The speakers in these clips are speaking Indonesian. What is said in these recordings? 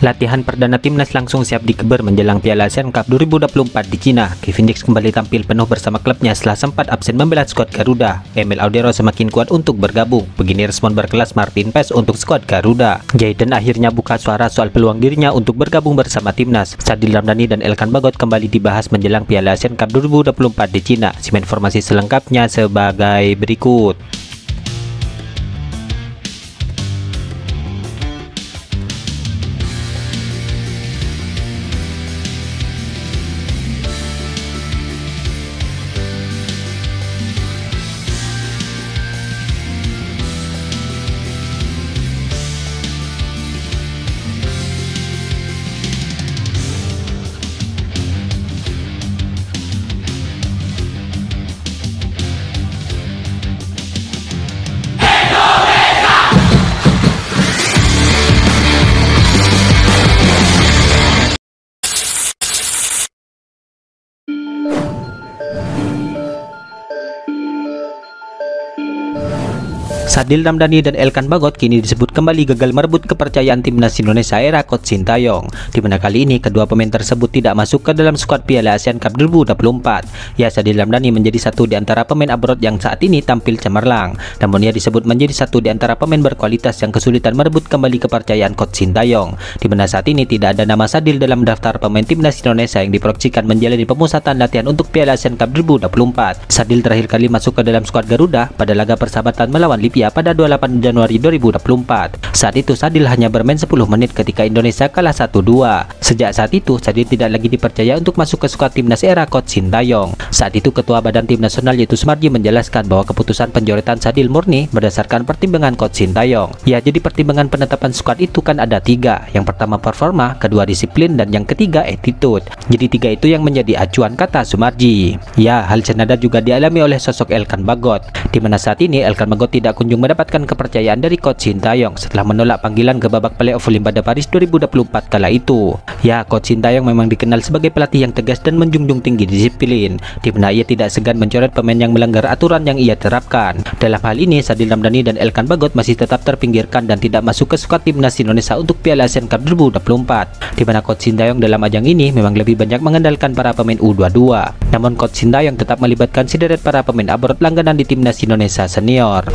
Latihan perdana timnas langsung siap dikeber menjelang Piala Asian Cup 2024 di Cina. Kevin Dix kembali tampil penuh bersama klubnya setelah sempat absen membela skuad Garuda. Emil Audero semakin kuat untuk bergabung. Begini respon berkelas Martin Paes untuk skuad Garuda. Jayden akhirnya buka suara soal peluang dirinya untuk bergabung bersama timnas. Sadil Ramdhani dan Elkan Bagot kembali dibahas menjelang Piala Asian Cup 2024 di Cina. Simak informasi selengkapnya sebagai berikut. Sadil Ramdhani dan Elkan Bagot kini disebut kembali gagal merebut kepercayaan timnas Indonesia era Coach Sintayong, di mana kali ini kedua pemain tersebut tidak masuk ke dalam skuad Piala Asian Cup 2024. Ya, Sadil Ramdhani menjadi satu di antara pemain abroad yang saat ini tampil cemerlang, namun ia disebut menjadi satu di antara pemain berkualitas yang kesulitan merebut kembali kepercayaan Coach Sintayong, di mana saat ini tidak ada nama Sadil dalam daftar pemain timnas Indonesia yang diproyeksikan menjalani pemusatan latihan untuk Piala Asian Cup 2024. Sadil terakhir kali masuk ke dalam skuad Garuda pada laga persahabatan melawan Libya pada 28 Januari 2024. Saat itu Sadil hanya bermain 10 menit ketika Indonesia kalah 1-2. Sejak saat itu Sadil tidak lagi dipercaya untuk masuk ke skuad timnas era Coach Sintayong. Saat itu Ketua Badan Tim Nasional yaitu Sumarji menjelaskan bahwa keputusan pencoretan Sadil murni berdasarkan pertimbangan Coach Sintayong. Ya, jadi pertimbangan penetapan skuad itu kan ada 3. Yang pertama performa, kedua disiplin, dan yang ketiga attitude. Jadi 3 itu yang menjadi acuan, kata Sumarji. Ya, hal senada juga dialami oleh sosok Elkan Bagot, di mana saat ini Elkan Bagot tidak kunjung mendapatkan kepercayaan dari Coach Sintayong setelah menolak panggilan ke babak playoff Olimpiade Paris 2024 kala itu. Ya, Coach Sintayong memang dikenal sebagai pelatih yang tegas dan menjunjung tinggi disiplin, di mana ia tidak segan mencoret pemain yang melanggar aturan yang ia terapkan. Dalam hal ini, Sadil Ramdhani dan Elkan Bagot masih tetap terpinggirkan dan tidak masuk ke skuad timnas Indonesia untuk Piala Asian Cup 2024, di mana Coach Sintayong dalam ajang ini memang lebih banyak mengandalkan para pemain U22. Namun Coach Sintayong tetap melibatkan sederet para pemain abroad langganan di timnas Indonesia senior.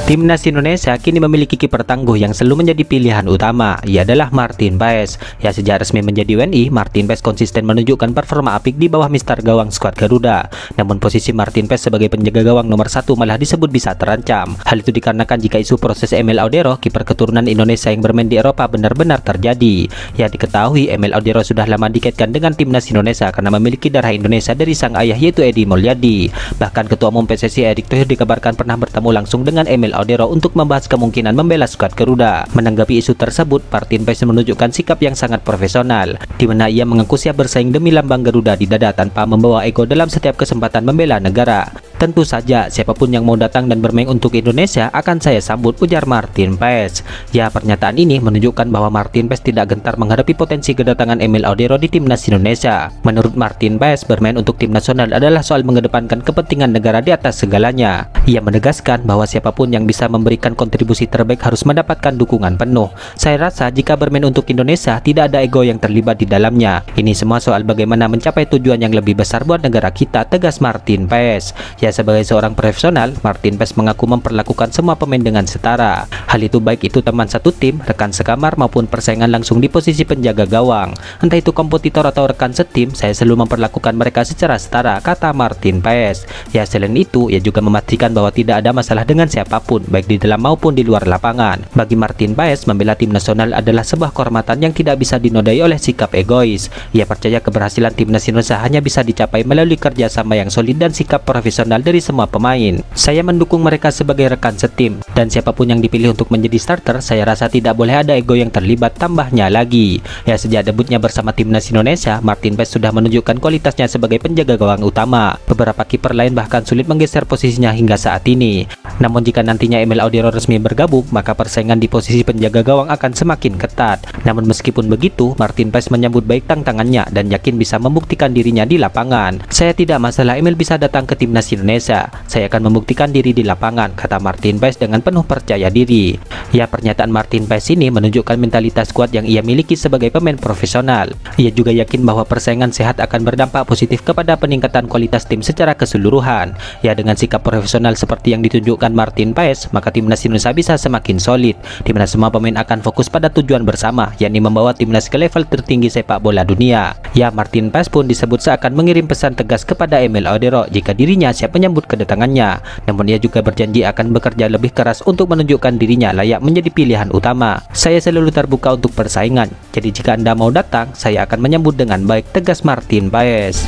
Timnas Indonesia kini memiliki kiper tangguh yang selalu menjadi pilihan utama. Ia adalah Martin Paes. Ya, sejak resmi menjadi WNI, Martin Paes konsisten menunjukkan performa apik di bawah mister gawang skuad Garuda. Namun posisi Martin Paes sebagai penjaga gawang nomor 1 malah disebut bisa terancam. Hal itu dikarenakan jika isu proses Emil Audero, kiper keturunan Indonesia yang bermain di Eropa, benar-benar terjadi. Ya, diketahui Emil Audero sudah lama dikaitkan dengan timnas Indonesia karena memiliki darah Indonesia dari sang ayah yaitu Edi Mulyadi. Bahkan Ketua Umum PSSI Erick Thohir dikabarkan pernah bertemu langsung dengan Emil Audero untuk membahas kemungkinan membela skuad Garuda. Menanggapi isu tersebut, Martin Paes menunjukkan sikap yang sangat profesional, di mana ia mengaku siap bersaing demi lambang Garuda di dada tanpa membawa ego dalam setiap kesempatan membela negara. Tentu saja, siapapun yang mau datang dan bermain untuk Indonesia akan saya sambut, ujar Martin Paes. Ya, pernyataan ini menunjukkan bahwa Martin Paes tidak gentar menghadapi potensi kedatangan Emil Audero di timnas Indonesia. Menurut Martin Paes, bermain untuk tim nasional adalah soal mengedepankan kepentingan negara di atas segalanya. Ia menegaskan bahwa siapapun yang bisa memberikan kontribusi terbaik harus mendapatkan dukungan penuh. Saya rasa jika bermain untuk Indonesia tidak ada ego yang terlibat di dalamnya. Ini semua soal bagaimana mencapai tujuan yang lebih besar buat negara kita, tegas Martin Paes. Ya, sebagai seorang profesional, Martin Paes mengaku memperlakukan semua pemain dengan setara. Hal itu baik itu teman satu tim, rekan sekamar, maupun persaingan langsung di posisi penjaga gawang. Entah itu kompetitor atau rekan setim, saya selalu memperlakukan mereka secara setara, kata Martin Paes. Ya, selain itu, ia juga memastikan bahwa tidak ada masalah dengan siapapun, baik di dalam maupun di luar lapangan. Bagi Martin Paes, membela tim nasional adalah sebuah kehormatan yang tidak bisa dinodai oleh sikap egois. Ia percaya keberhasilan timnas Indonesia hanya bisa dicapai melalui kerjasama yang solid dan sikap profesional profesional dari semua pemain. Saya mendukung mereka sebagai rekan setim, dan siapapun yang dipilih untuk menjadi starter, saya rasa tidak boleh ada ego yang terlibat, tambahnya lagi. Ya, sejak debutnya bersama timnas Indonesia, Martin Paes sudah menunjukkan kualitasnya sebagai penjaga gawang utama. Beberapa kiper lain bahkan sulit menggeser posisinya hingga saat ini. Namun jika nantinya Emil Audero resmi bergabung, maka persaingan di posisi penjaga gawang akan semakin ketat. Namun meskipun begitu, Martin Paes menyambut baik tantangannya dan yakin bisa membuktikan dirinya di lapangan. Saya tidak masalah Emil bisa datang ke timnas Indonesia. Saya akan membuktikan diri di lapangan, kata Martin Paes dengan penuh percaya diri. Ya, pernyataan Martin Paes ini menunjukkan mentalitas kuat yang ia miliki sebagai pemain profesional. Ia juga yakin bahwa persaingan sehat akan berdampak positif kepada peningkatan kualitas tim secara keseluruhan. Ya, dengan sikap profesional seperti yang ditunjukkan Martin Paes, maka timnas Indonesia bisa semakin solid, di mana semua pemain akan fokus pada tujuan bersama, yakni membawa timnas ke level tertinggi sepak bola dunia. Ya, Martin Paes pun disebut seakan mengirim pesan tegas kepada Emil Audero jika dirinya siap menyambut kedatangannya. Namun ia juga berjanji akan bekerja lebih keras untuk menunjukkan dirinya layak menjadi pilihan utama. Saya selalu terbuka untuk persaingan, jadi jika Anda mau datang, saya akan menyambut dengan baik, tegas Martin Paes.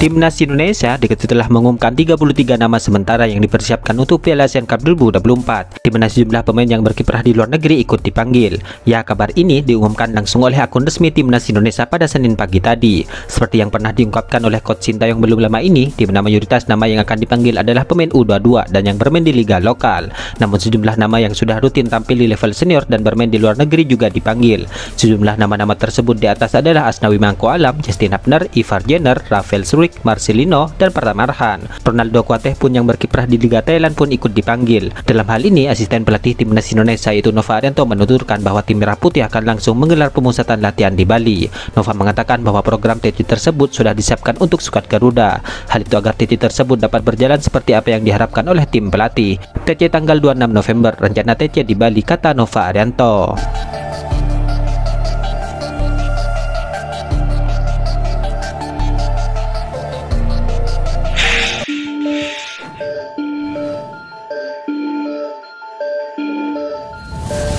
Timnas Indonesia telah mengumumkan 33 nama sementara yang dipersiapkan untuk Piala ASEAN Cup 2024, di mana sejumlah pemain yang berkiprah di luar negeri ikut dipanggil. Ya, kabar ini diumumkan langsung oleh akun resmi Timnas Indonesia pada Senin pagi tadi. Seperti yang pernah diungkapkan oleh Coach Sintayong belum lama ini, di mana mayoritas nama yang akan dipanggil adalah pemain U22 dan yang bermain di liga lokal. Namun sejumlah nama yang sudah rutin tampil di level senior dan bermain di luar negeri juga dipanggil. Sejumlah nama-nama tersebut di atas adalah Asnawi Mangko Alam, Justin Hapner, Ivar Jenner, Rafael Struijk, Marcelino, dan Pratama Arhan. Ronaldo Kuateh pun yang berkiprah di Liga Thailand pun ikut dipanggil. Dalam hal ini, asisten pelatih timnas Indonesia yaitu Nova Arianto menuturkan bahwa tim Merah Putih akan langsung menggelar pemusatan latihan di Bali. Nova mengatakan bahwa program TC tersebut sudah disiapkan untuk skuad Garuda. Hal itu agar TC tersebut dapat berjalan seperti apa yang diharapkan oleh tim pelatih. TC tanggal 26 November, rencana TC di Bali, kata Nova Arianto.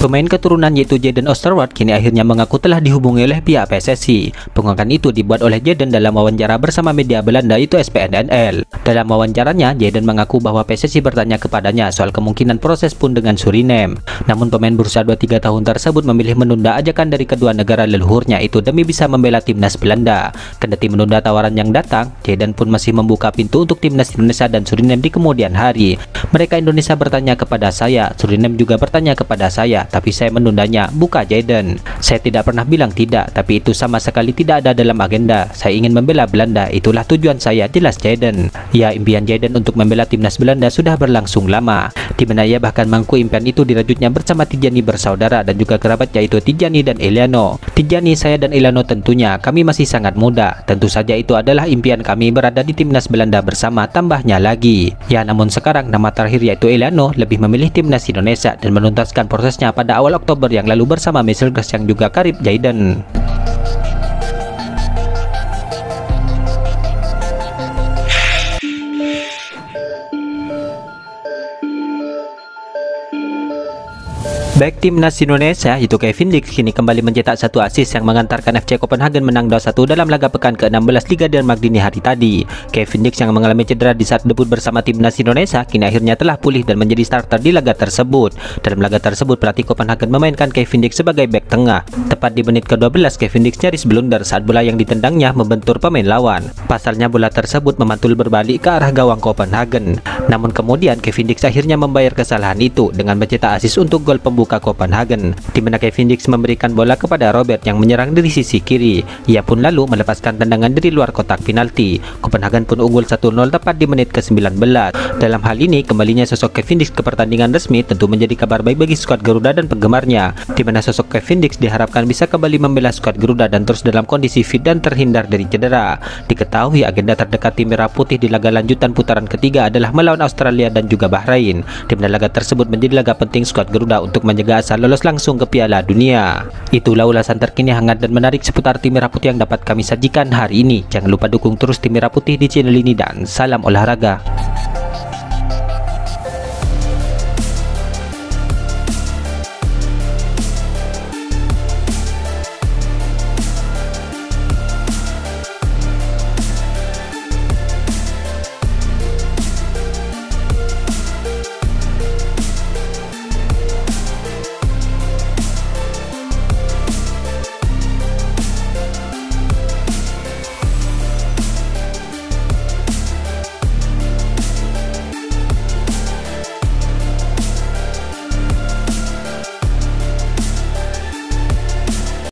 Pemain keturunan yaitu Jayden Osterwolde kini akhirnya mengaku telah dihubungi oleh pihak PSSI. Pengakuan itu dibuat oleh Jayden dalam wawancara bersama media Belanda itu SPNNL. Dalam wawancaranya, Jayden mengaku bahwa PSSI bertanya kepadanya soal kemungkinan proses pun dengan Suriname. Namun pemain berusia 23 tahun tersebut memilih menunda ajakan dari kedua negara leluhurnya itu demi bisa membela timnas Belanda. Kendati menunda tawaran yang datang, Jayden pun masih membuka pintu untuk timnas Indonesia dan Suriname di kemudian hari. Mereka Indonesia bertanya kepada saya, Suriname juga bertanya kepada saya, tapi saya menundanya, buka Jayden. Saya tidak pernah bilang tidak, tapi itu sama sekali tidak ada dalam agenda. Saya ingin membela Belanda, itulah tujuan saya, jelas Jayden. Ya, impian Jayden untuk membela timnas Belanda sudah berlangsung lama, di mana ia bahkan mengaku impian itu dirajutnya bersama Tidjani bersaudara dan juga kerabat yaitu Tidjani dan Eliano. Tidjani, saya dan Eliano tentunya, kami masih sangat muda. Tentu saja itu adalah impian kami berada di timnas Belanda bersama, tambahnya lagi. Ya, namun sekarang nama terakhir yaitu Eliano lebih memilih timnas Indonesia dan menuntaskan prosesnya pada awal Oktober yang lalu bersama Mercedes yang juga karib Jayden. Back timnas Indonesia yaitu Kevin Dix kini kembali mencetak satu assist yang mengantarkan FC Copenhagen menang 2-1 dalam laga pekan ke-16 Liga Denmark dini hari tadi. Kevin Dix yang mengalami cedera di saat debut bersama timnas Indonesia kini akhirnya telah pulih dan menjadi starter di laga tersebut. Dalam laga tersebut, pelatih Copenhagen memainkan Kevin Dix sebagai back tengah. Tepat di menit ke-12, Kevin Dix nyaris blunder saat bola yang ditendangnya membentur pemain lawan. Pasalnya bola tersebut memantul berbalik ke arah gawang Copenhagen. Namun kemudian Kevin Dix akhirnya membayar kesalahan itu dengan mencetak assist untuk gol pembuka Copenhagen, di mana Kevin Dix memberikan bola kepada Robert yang menyerang dari sisi kiri. Ia pun lalu melepaskan tendangan dari luar kotak penalti. Copenhagen pun unggul 1-0 tepat di menit ke-19. Dalam hal ini, kembalinya sosok Kevin Dix ke pertandingan resmi tentu menjadi kabar baik bagi skuad Garuda dan penggemarnya, di mana sosok Kevin Dix diharapkan bisa kembali membela skuad Garuda dan terus dalam kondisi fit dan terhindar dari cedera. Diketahui agenda terdekat tim Merah Putih di laga lanjutan putaran ketiga adalah melawan Australia dan juga Bahrain, di mana laga tersebut menjadi laga penting skuad Garuda untuk menjaga asa lolos langsung ke Piala Dunia. Itulah ulasan terkini hangat dan menarik seputar tim Merah Putih yang dapat kami sajikan hari ini. Jangan lupa dukung terus tim Merah Putih di channel ini dan salam olahraga.